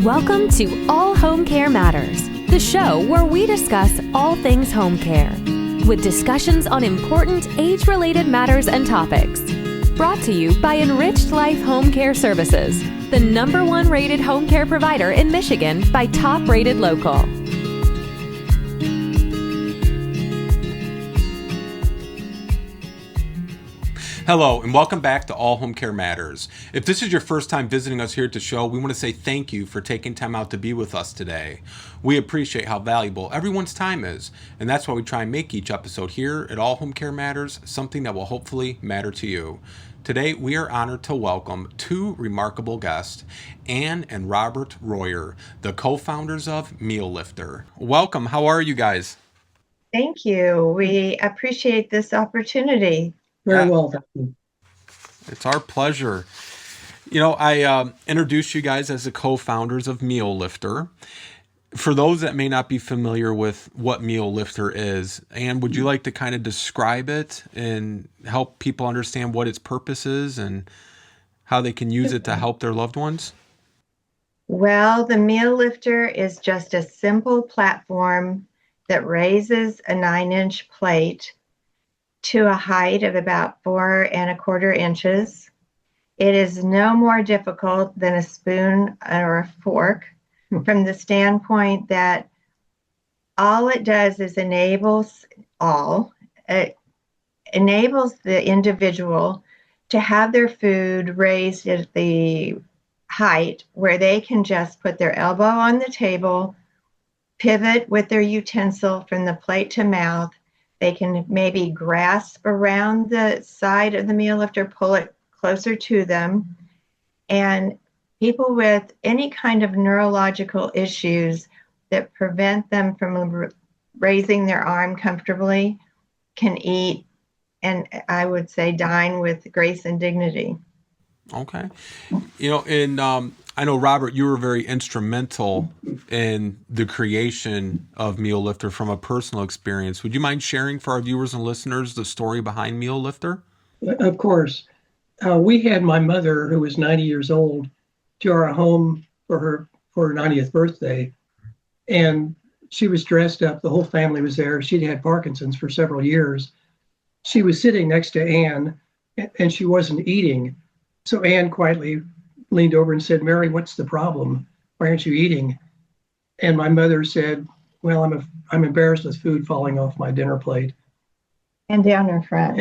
Welcome to All Home Care Matters, the show where we discuss all things home care, with discussions on important age-related matters and topics. Brought to you by Enriched Life Home Care Services, the #1 rated home care provider in Michigan by Top Rated Local. Hello, and welcome back to All Home Care Matters. If this is your first time visiting us here at the show, we want to say thank you for taking time out to be with us today. We appreciate how valuable everyone's time is, and that's why we try and make each episode here at All Home Care Matters something that will hopefully matter to you. Today, we are honored to welcome two remarkable guests, Anne and Robert Royer, the co-founders of Meal Lifter. Welcome. How are you guys? Thank you. We appreciate this opportunity. Very well, thank you. It's our pleasure. You know, I introduced you guys as the co-founders of Meal Lifter. For those that may not be familiar with what Meal Lifter is, Anne, would you like to kind of describe it and help people understand what its purpose is and how they can use it to help their loved ones? Well, the Meal Lifter is just a simple platform that raises a 9-inch plate to a height of about 4¼ inches. It is no more difficult than a spoon or a fork from the standpoint that all it does is enables the individual to have their food raised at the height where they can just put their elbow on the table, pivot with their utensil from the plate to mouth. They can maybe grasp around the side of the Meal Lifter, pull it closer to them. And people with any kind of neurological issues that prevent them from raising their arm comfortably can eat, and I would say dine with grace and dignity. Okay. You know, and I know, Robert, you were very instrumental in the creation of Meal Lifter from a personal experience. Would you mind sharing for our viewers and listeners the story behind Meal Lifter? Of course. We had my mother, who was 90 years old, to our home for her 90th birthday. And she was dressed up. The whole family was there. She'd had Parkinson's for several years. She was sitting next to Anne, and she wasn't eating. So Anne quietly leaned over and said, "Mary, what's the problem? Why aren't you eating?" And my mother said, "Well, I'm embarrassed with food falling off my dinner plate." And down her front.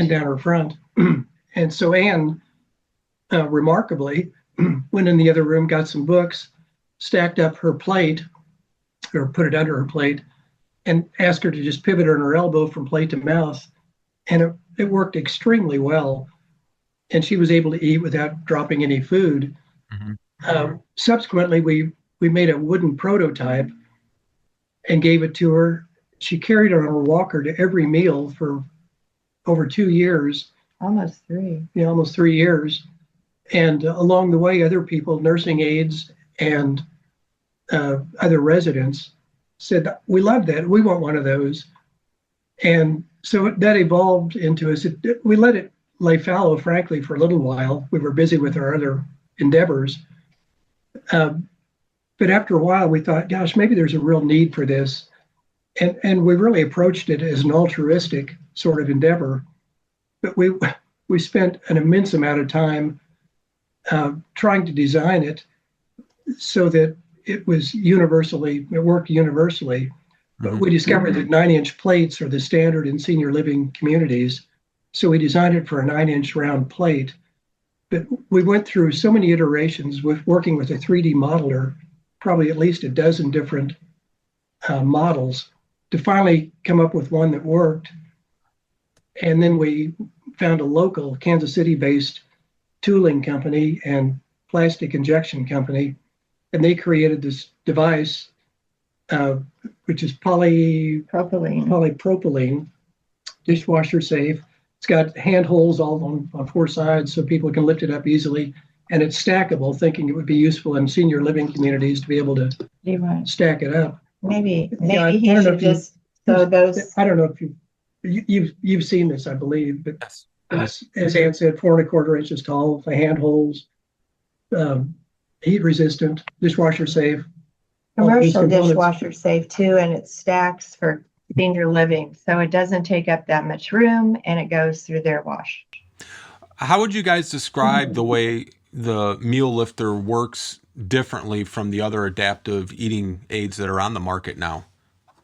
And so Anne, remarkably, went in the other room, got some books, stacked up her plate, or put it under her plate, and asked her to just pivot on her elbow from plate to mouth. And it worked extremely well. And she was able to eat without dropping any food. Mm-hmm. Subsequently, we made a wooden prototype and gave it to her. She carried it on her walker to every meal for over 2 years. Almost 3. Yeah, almost 3 years. And along the way, other people, nursing aides and other residents said, "We love that. We want one of those." And so that evolved into we let it lay fallow, frankly, for a little while. We were busy with our other endeavors. But after a while, we thought, gosh, maybe there's a real need for this. And we really approached it as an altruistic sort of endeavor. But we spent an immense amount of time trying to design it so that it worked universally. But we discovered that 9-inch plates are the standard in senior living communities. So we designed it for a 9-inch round plate. But we went through so many iterations with working with a 3D modeler, probably at least a dozen different models, to finally come up with one that worked. And then we found a local Kansas City-based tooling company and plastic injection company, and they created this device, which is polypropylene, dishwasher safe. It's got hand holes all on 4 sides so people can lift it up easily. And it's stackable, thinking it would be useful in senior living communities to be able to stack it up. Maybe he should just throw those. I don't know if you've seen this, I believe, but as Ann said, 4¼ inches tall, the hand holes. heat resistant, dishwasher safe. Commercial dishwasher safe too, and it stacks for senior living, so it doesn't take up that much room, and it goes through their wash. How would you guys describe the way the meal lifter works differently from the other adaptive eating aids that are on the market now?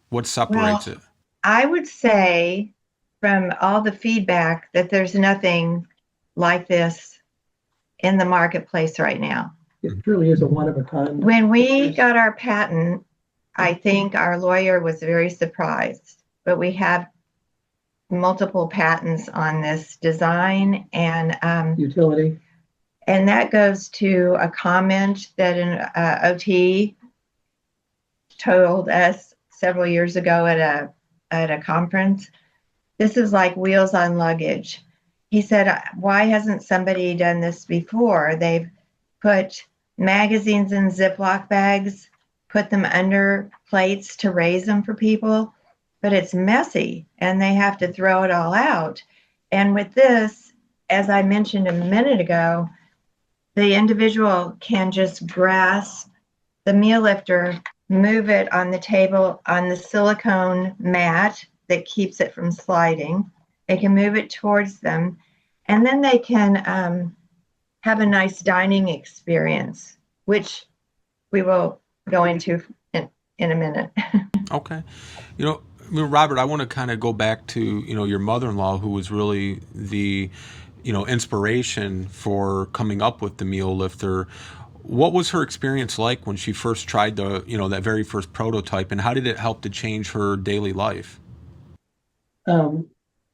What separates it? I would say from all the feedback that there's nothing like this in the marketplace right now. It truly is a one of a kind. When we got our patent, I think our lawyer was very surprised, but we have multiple patents on this design and utility. And that goes to a comment that an OT told us several years ago at a conference. This is like wheels on luggage. He said, why hasn't somebody done this before? They've put magazines in Ziploc bags, put them under plates to raise them for people, but it's messy and they have to throw it all out. And with this, as I mentioned a minute ago, the individual can just grasp the meal lifter, move it on the table on the silicone mat that keeps it from sliding. They can move it towards them, and then they can have a nice dining experience, which we will go into in a minute. Okay. Robert, I want to kind of go back to, your mother-in-law, who was really the, inspiration for coming up with the meal lifter. What was her experience like when she first tried that very first prototype, and how did it help to change her daily life?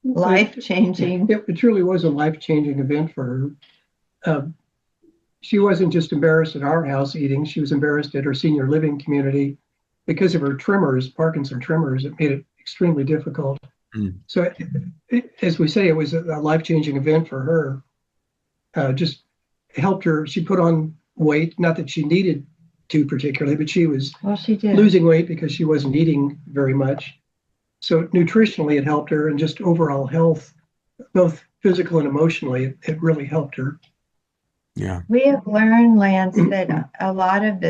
Life-changing. It truly was a life-changing event for her. She wasn't just embarrassed at our house eating, she was embarrassed at her senior living community because of her tremors, Parkinson tremors. It made it extremely difficult. So as we say, it was a life-changing event for her. Just helped her. She put on weight, not that she needed to particularly, but she was losing weight because she wasn't eating very much. So nutritionally, it helped her, and just overall health, both physical and emotionally, it really helped her. Yeah. We have learned, Lance, that a lot of the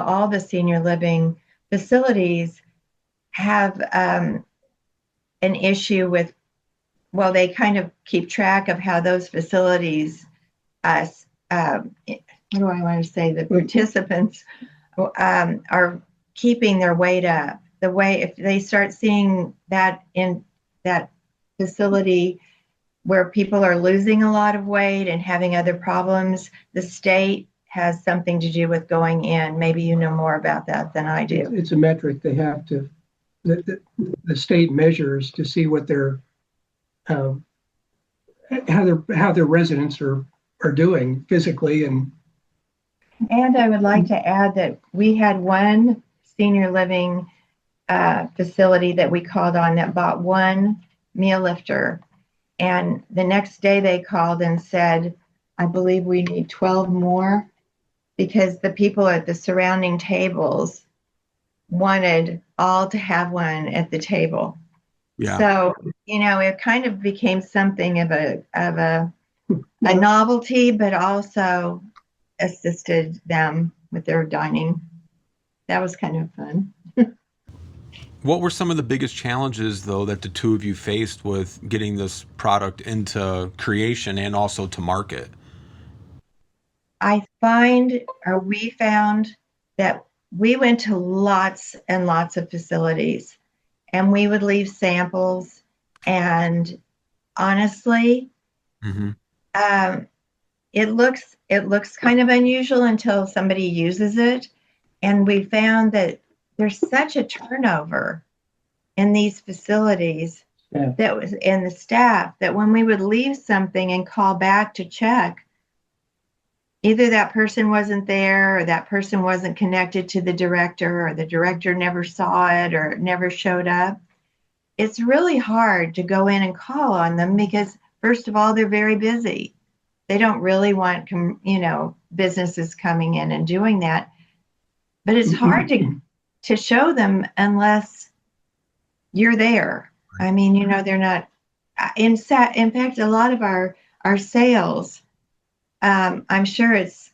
all the senior living facilities have an issue with, they kind of keep track of how those facilities, what do I want to say, the participants are keeping their weight up. If they start seeing that in that facility where people are losing a lot of weight and having other problems, the state has something to do with going in. Maybe you know more about that than I do. It's a metric they have to, the state measures to see what their, how their residents are doing physically. And I would like to add that we had one senior living facility that we called on that bought one meal lifter. And the next day they called and said, I believe we need 12 more, because the people at the surrounding tables wanted all to have one at the table. Yeah. So, it kind of became something of a novelty, but also assisted them with their dining. That was kind of fun. What were some of the biggest challenges, though, that the two of you faced with getting this product into creation and also to market? We found that we went to lots and lots of facilities, and we would leave samples. And honestly, it looks kind of unusual until somebody uses it. And we found that there's such a turnover in these facilities that was in the staff, that when we would leave something and call back to check, either that person wasn't there, or that person wasn't connected to the director, or the director never saw it or never showed up. It's really hard to go in and call on them because, first of all, they're very busy. They don't really want, businesses coming in and doing that. But it's hard to show them unless you're there. I mean, they're not. In fact, a lot of our sales, I'm sure it's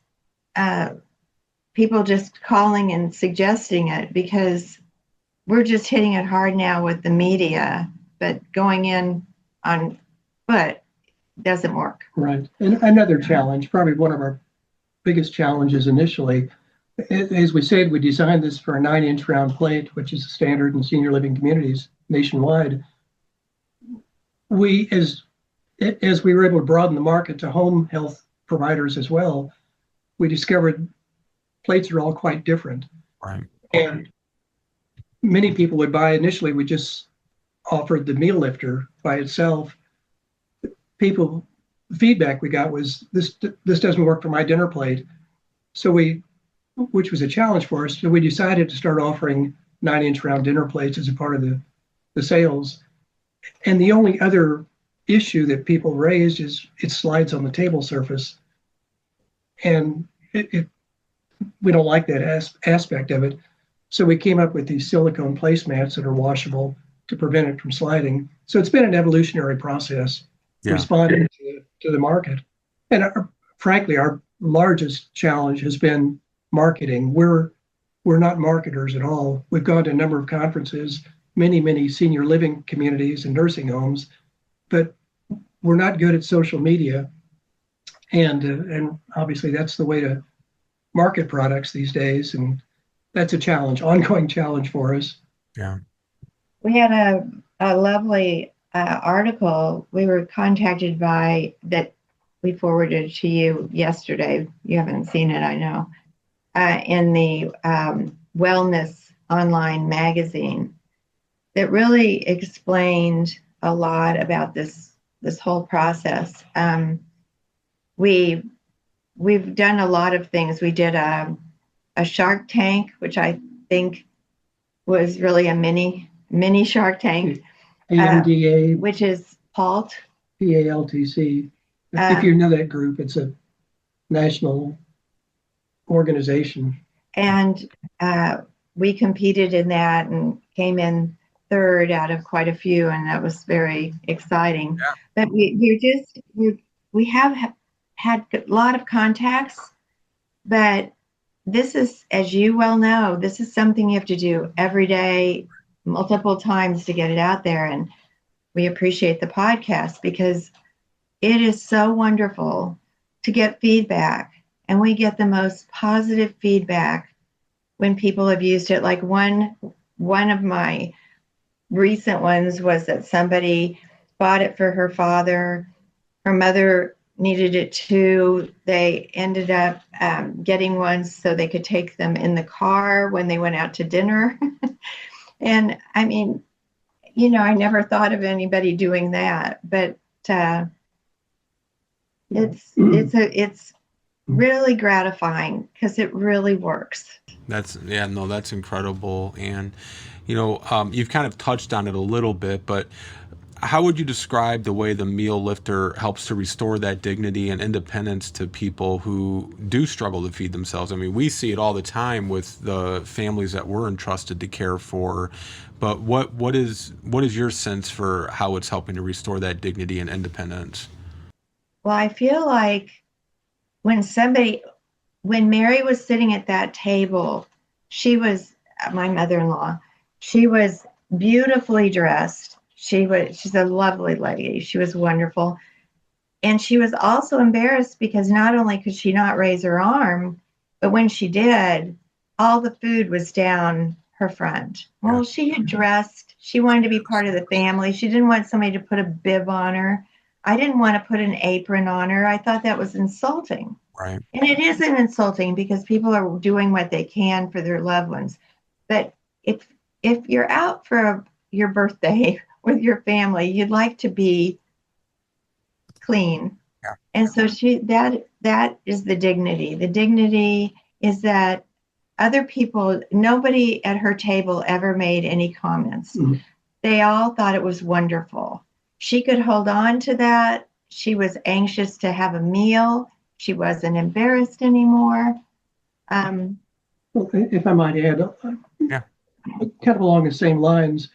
people just calling and suggesting it, because we're just hitting it hard now with the media, but going in on foot doesn't work. Right. And another challenge, probably one of our biggest challenges initially, as we said, we designed this for a 9-inch round plate, which is a standard in senior living communities nationwide. We, as we were able to broaden the market to home health providers as well, we discovered plates are all quite different. Right. And many people would buy, initially, we just offered the meal lifter by itself. The feedback we got was, this doesn't work for my dinner plate. So which was a challenge for us. So we decided to start offering 9-inch round dinner plates as a part of the sales. And the only other issue that people raised is it slides on the table surface. And we don't like that aspect of it. So we came up with these silicone placemats that are washable to prevent it from sliding. So it's been an evolutionary process, responding to the market. And frankly, our largest challenge has been marketing. We're not marketers at all. We've gone to a number of conferences, many senior living communities and nursing homes, but we're not good at social media. And obviously that's the way to market products these days. And that's a challenge, ongoing challenge for us. Yeah. We had a lovely article we were contacted by that we forwarded to you yesterday. You haven't seen it, I know, in the Wellness Online magazine that really explained a lot about this whole process. We've done a lot of things. We did a Shark Tank, which I think was really a mini Shark Tank. AMDA, which is PALT. PALTC. If you know that group, it's a national organization. And we competed in that and came in third out of quite a few, and that was very exciting. Yeah. But we have had a lot of contacts, but this is, as you well know, this is something you have to do every day, multiple times to get it out there. And we appreciate the podcast because it is so wonderful to get feedback, and we get the most positive feedback when people have used it. Like one of my recent ones was that somebody bought it for her father. Her mother needed it too. They ended up getting one so they could take them in the car when they went out to dinner. And I mean, I never thought of anybody doing that, but it's really gratifying because it really works. That's incredible. And, you've kind of touched on it a little bit, but how would you describe the way the meal lifter helps to restore that dignity and independence to people who do struggle to feed themselves? I mean, we see it all the time with the families that we're entrusted to care for, but what is your sense for how it's helping to restore that dignity and independence? Well, I feel like when Mary was sitting at that table, she was my mother-in-law. She was beautifully dressed. She's a lovely lady. She was wonderful. And she was also embarrassed because not only could she not raise her arm, but when she did, all the food was down her front. Well, she had dressed. She wanted to be part of the family. She didn't want somebody to put a bib on her. I didn't want to put an apron on her. I thought that was insulting. Right. And it isn't insulting because people are doing what they can for their loved ones. But if you're out for your birthday with your family, you'd like to be clean. Yeah. And so that is the dignity. The dignity is that other people, nobody at her table ever made any comments. Mm-hmm. They all thought it was wonderful. She could hold on to that. She was anxious to have a meal. She wasn't embarrassed anymore. Well, if I might add, kind of along the same lines,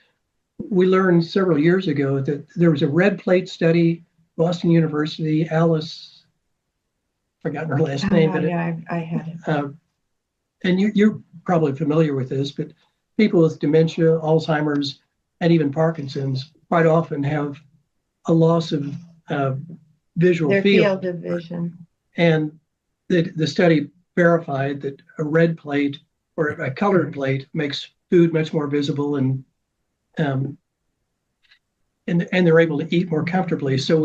we learned several years ago that there was a red plate study, Boston University, Alice forgotten her last name, but yeah, I had it. and you're probably familiar with this, but people with dementia, Alzheimer's, and even Parkinson's quite often have a loss of visual Their field. field of vision. And the study verified that a red plate or a colored plate makes food much more visible, and they're able to eat more comfortably. So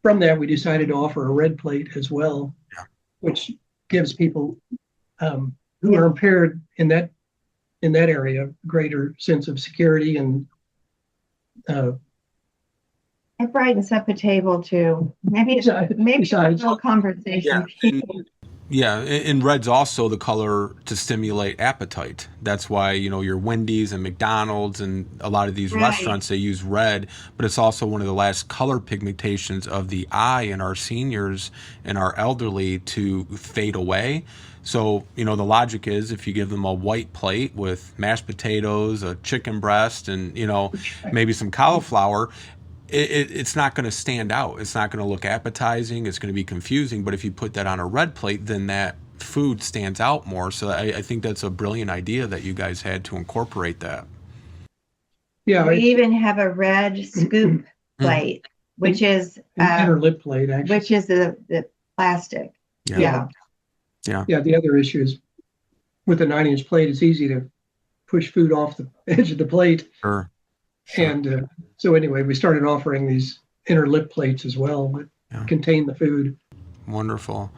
from that we decided to offer a red plate as well, which gives people who are impaired in that area greater sense of security, and It brightens up a table too. Maybe a little conversation. And red's also the color to stimulate appetite. That's why, your Wendy's and McDonald's and a lot of these restaurants, they use red, but it's also one of the last color pigmentations of the eye in our seniors and our elderly to fade away. So, the logic is if you give them a white plate with mashed potatoes, a chicken breast, and, maybe some cauliflower, it's not going to stand out. It's not going to look appetizing. It's going to be confusing. But if you put that on a red plate, then that food stands out more. So I think that's a brilliant idea that you guys had to incorporate that. Yeah, we even have a red scoop plate, which is inner lip plate, actually, which is the plastic. Yeah. The other issue is with a 9-inch plate, it's easy to push food off the edge of the plate. Sure. And so anyway, we started offering these inner lip plates as well that contain the food. Wonderful.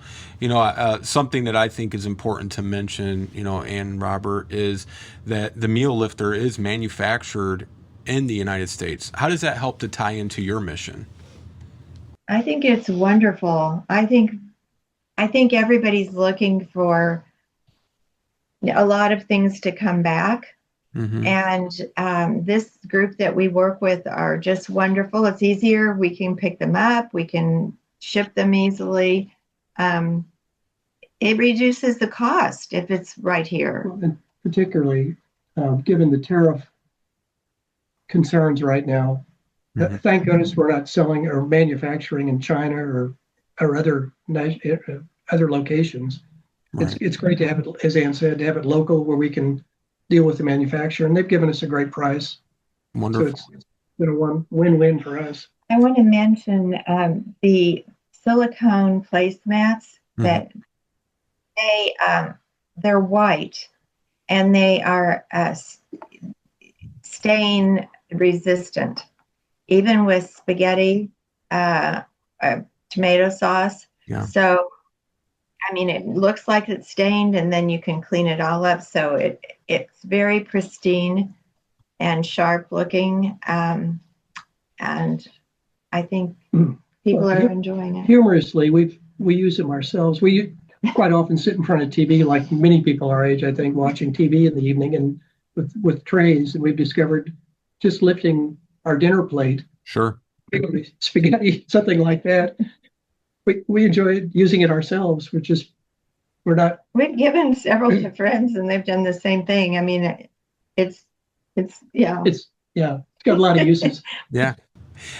Something that I think is important to mention, Ann and Robert, is that the meal lifter is manufactured in the United States. How does that help to tie into your mission? I think it's wonderful. I think everybody's looking for a lot of things to come back. Mm-hmm. And this group that we work with are just wonderful. It's easier. We can pick them up. We can ship them easily. It reduces the cost if it's right here. And particularly given the tariff concerns right now, thank goodness we're not selling or manufacturing in China or other locations. Right. It's great to have it, as Ann said, to have it local where we can deal with the manufacturer, and they've given us a great price. Wonderful. So it's been a win-win for us. I want to mention the silicone placemats that they're white and they are stain resistant, even with spaghetti, tomato sauce. Yeah. So, it looks like it's stained, and then you can clean it all up. So it's very pristine and sharp looking, and I think people are enjoying it. Humorously, we use them ourselves. We quite often sit in front of TV, like many people our age, I think, watching TV in the evening and with trays, and we've discovered just lifting our dinner plate, sure, spaghetti, something like that. We enjoy using it ourselves. We've given several to friends, and they've done the same thing. It's got a lot of uses. Yeah.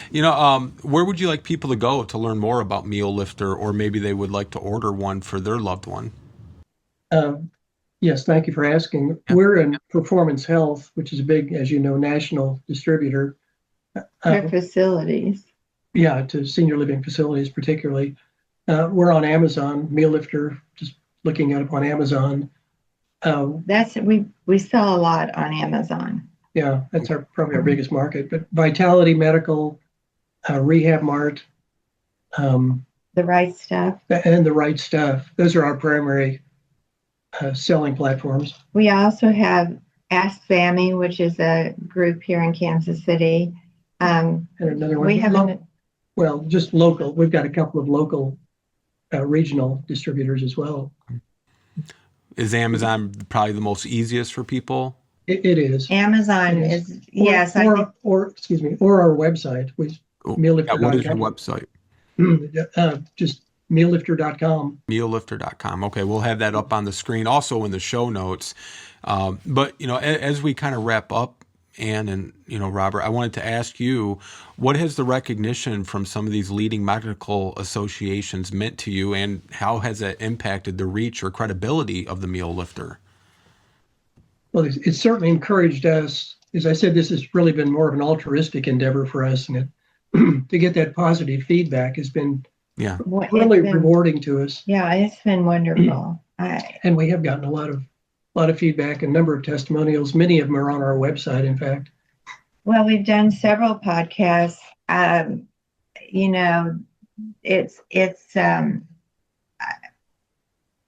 Where would you like people to go to learn more about Meal Lifter, or maybe they would like to order one for their loved one? Yes, thank you for asking. Yeah. We're in Performance Health, which is a big, as you know, national distributor. Their facilities. Yeah, to senior living facilities particularly. We're on Amazon, Meal Lifter, just looking it up on Amazon. We sell a lot on Amazon. Yeah, that's probably our biggest market. But Vitality Medical, Rehab Mart, The Right Stuff. And The Right Stuff. Those are our primary selling platforms. We also have Ask Sammy, which is a group here in Kansas City. And another one. Just local. We've got a couple of local regional distributors as well. Is Amazon probably the most easiest for people? It is. Amazon is, yes. Or our website, which meallifter.com. What is your website? Just meallifter.com. Meallifter.com. Okay, we'll have that up on the screen, also in the show notes. But as we kind of wrap up, Ann and Robert, I wanted to ask you, what has the recognition from some of these leading medical associations meant to you, and how has that impacted the reach or credibility of the meal lifter? Well, it's certainly encouraged us. As I said, this has really been more of an altruistic endeavor for us, and to get that positive feedback has been really rewarding to us. Yeah, it's been wonderful. And we have gotten a lot of feedback, a number of testimonials. Many of them are on our website, in fact. Well, we've done several podcasts.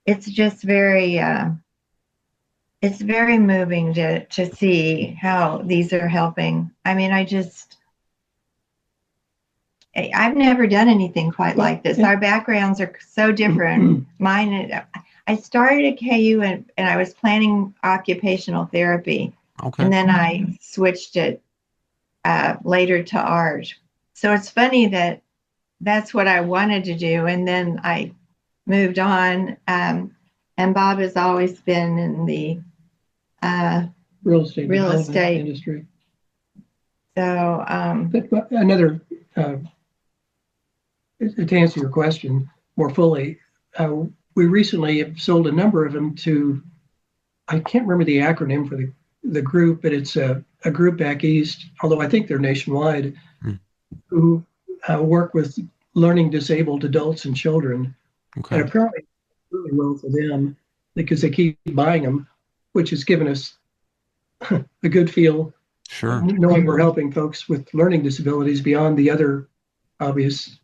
It's just very it's very moving to see how these are helping. I mean, I've never done anything quite like this. Our backgrounds are so different. I started at KU and I was planning occupational therapy. Okay. And then I switched it later to art. So it's funny that that's what I wanted to do. And then I moved on. And Bob has always been in the real estate industry. So, but another, to answer your question more fully, we recently have sold a number of them to, I can't remember the acronym for the group, but it's a group back east, although I think they're nationwide, who work with learning disabled adults and children. Okay. And apparently really well for them because they keep buying them, which has given us a good feel. Sure. Knowing we're helping folks with learning disabilities beyond the other obvious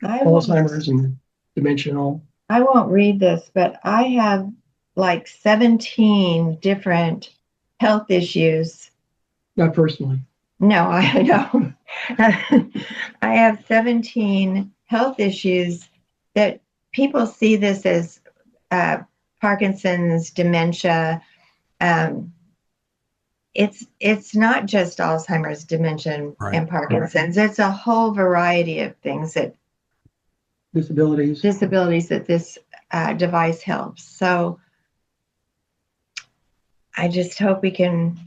Alzheimer's and dementia and all. I won't read this, but I have like 17 different health issues. Not personally. No, I know. I have 17 health issues that people see this as Parkinson's, dementia. It's not just Alzheimer's, dementia, and Parkinson's. It's a whole variety of things that disabilities that this device helps. So I just hope we can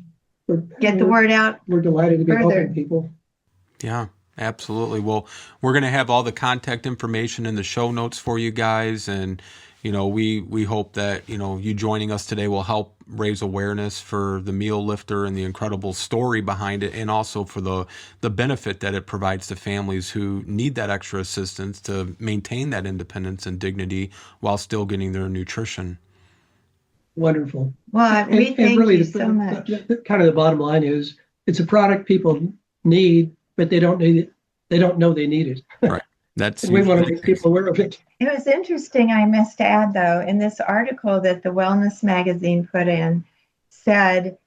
get the word out. We're delighted to be helping people. Yeah, absolutely. Well, we're going to have all the contact information in the show notes for you guys. And, we hope that, you joining us today will help raise awareness for the meal lifter and the incredible story behind it, and also for the benefit that it provides to families who need that extra assistance to maintain that independence and dignity while still getting their nutrition. Wonderful. Well, we thank you so much. Kind of the bottom line is it's a product people need, but they don't need it. They don't know they need it. Right. We want to make people aware of it. It was interesting, I must add, though, in this article that the Wellness magazine put in, said,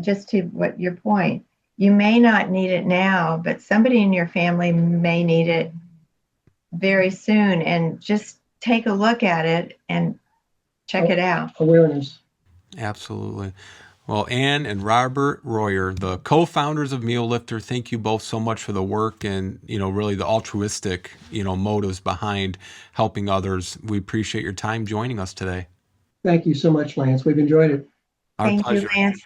just to what your point, you may not need it now, but somebody in your family may need it very soon. And just take a look at it and check it out. Awareness. Absolutely. Well, Ann and Robert Royer, the co-founders of Meal Lifter, thank you both so much for the work and, really the altruistic, motives behind helping others. We appreciate your time joining us today. Thank you so much, Lance. We've enjoyed it. Our pleasure. Thank you, Lance.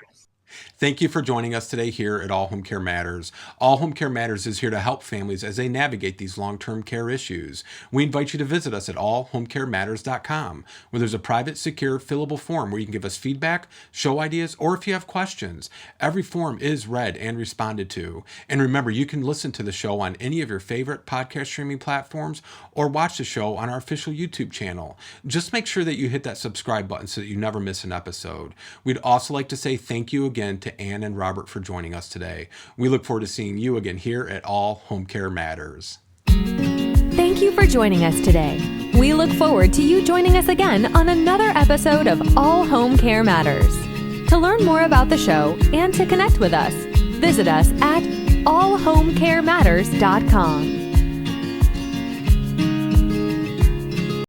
Thank you for joining us today here at All Home Care Matters. All Home Care Matters is here to help families as they navigate these long-term care issues. We invite you to visit us at allhomecarematters.com, where there's a private, secure, fillable form where you can give us feedback, show ideas, or if you have questions. Every form is read and responded to. And remember, you can listen to the show on any of your favorite podcast streaming platforms or watch the show on our official YouTube channel. Just make sure that you hit that subscribe button so that you never miss an episode. We'd also like to say thank you again to Ann and Robert for joining us today. We look forward to seeing you again here at All Home Care Matters. Thank you for joining us today. We look forward to you joining us again on another episode of All Home Care Matters. To learn more about the show and to connect with us, visit us at allhomecarematters.com.